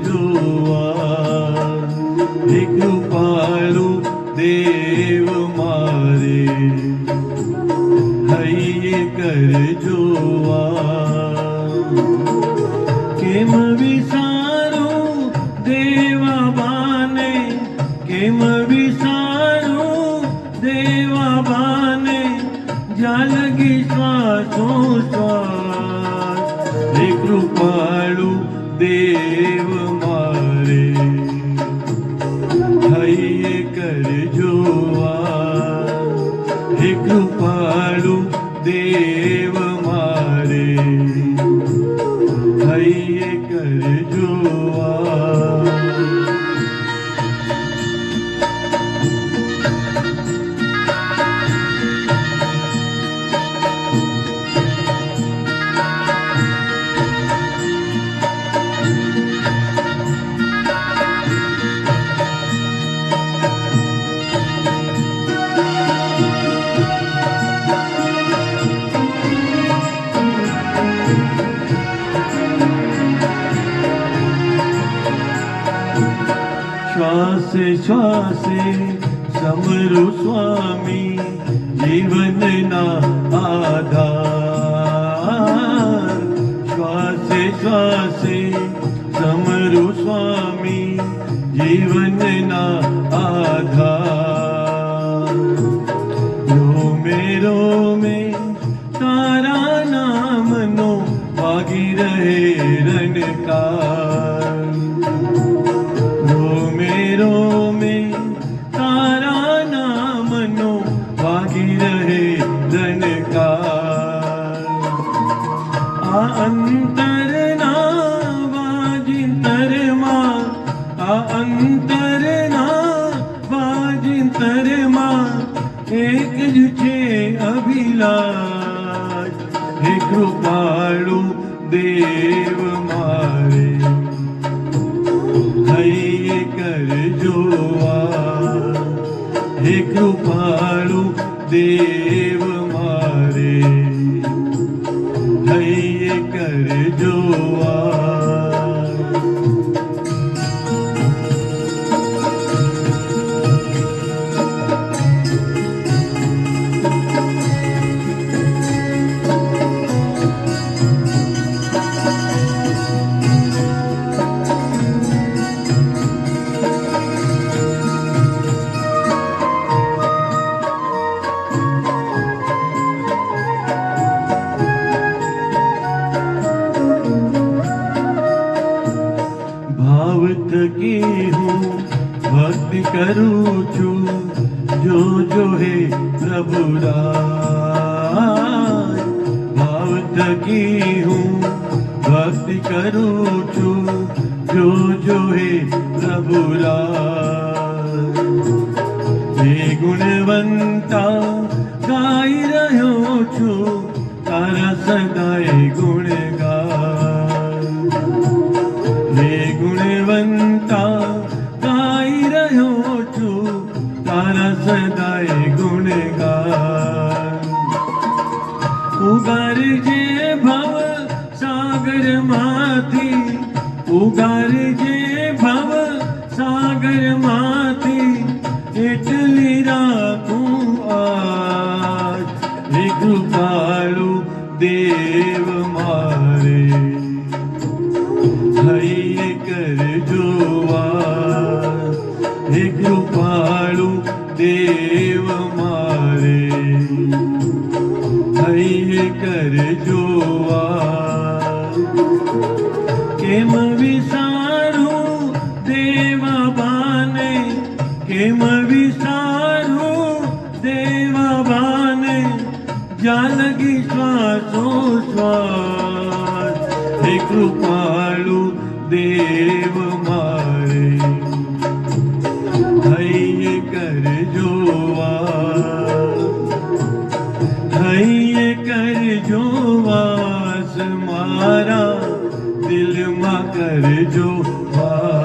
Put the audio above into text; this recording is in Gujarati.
જોવા, હે કૃપાળુ દેવ મારે હૈયે કર જોવા. કેમ વિસારું દેવા બાને, કેમ વિસારું દેવા બાને, જ્યાં લગી શ્વાસો શ્વાસ, હે કૃપાળુ દેવ મારે હૈયે કર જોવા, હે કૃપાળુ દેવ મારે હૈયે કર જોવા. શ્વાસે શ્વાસે સમરું સ્વામી જીવનના આધાર, શ્વાસે શ્વાસે સમરું સ્વામી જીવનના આધાર. રોમે રોમે તારા નામનો વાગી રહે રણકાર, રોમે રોમે તારા નામનો વાગી રહે રણકાર. આ અંતરના વાજિંતરમાં, આ અંતરના વાજિંતરમાં એક જ છે અભિલાષ, હે કૃપાળુ દેવ મારે હૈયે કર જોવા, હે કૃપાળુ દેવ મારે હૈયે કર જોવા. ભાવ થકી હું ભક્તિ કરું છું, જો જો હે પ્રભુ રાય. ભાવ થકી હું ભક્તિ કરું છું, જો જો હે પ્રભુ રાય. હે ગુણવંતા ગાઈ રહ્યો છું તારા સદાય ગુણગાન, હે ગુણવંતા ગાઈ રહ્યો છું તારા સદાય ગુણગાન. ઉગારજે ભવ સાગરમાંથી, ઉગારજે ભવ સાગરમાંથી એટલી રાખું આજ, હે કૃપાળુ દેવ મારે હૈયે કર જોવા, હે કૃપાળુ દેવ મારે હૈયે કર જોવા. કેમ વિસારું દેવા બાને, કેમ વિસારું દેવા બાને, જ્યાં લગી શ્વાસો શ્વાસ, હે કૃપાળુ દેવ મારે હૈયે કર જોવા, હૈયે કર જોવા. મારા દિલમાં કરજો વા.